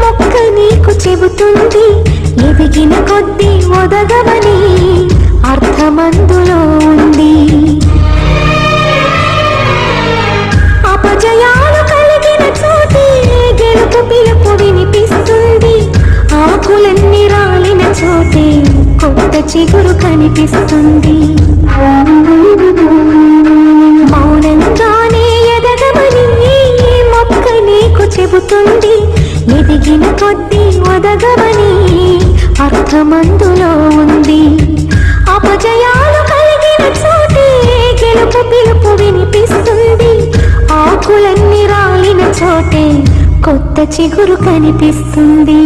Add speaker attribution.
Speaker 1: మొక్క నీకు చెబుతుంది ఎదిగిన కొద్దీ ఒదగమని అర్థమందులో ఉంది. అపజయాలు కలిగిన చోటే గెలుపు పిలుపు వినిపిస్తుంది. ఆకులన్నీ రాలిన చోటే కొత్త చిగురు కనిపిస్తుంది. మౌనంగానే ఎదగమని మొక్క నీకు చెబుతుంది ఎదిగిన కొద్దీ ఒదగమని అర్థమందులో ఉంది. అపజయాలు కలిగిన చోటే గెలుపు పిలుపు వినిపిస్తుంది. ఆకులన్నీ రాలిన చోటే కొత్త చిగురు కనిపిస్తుంది.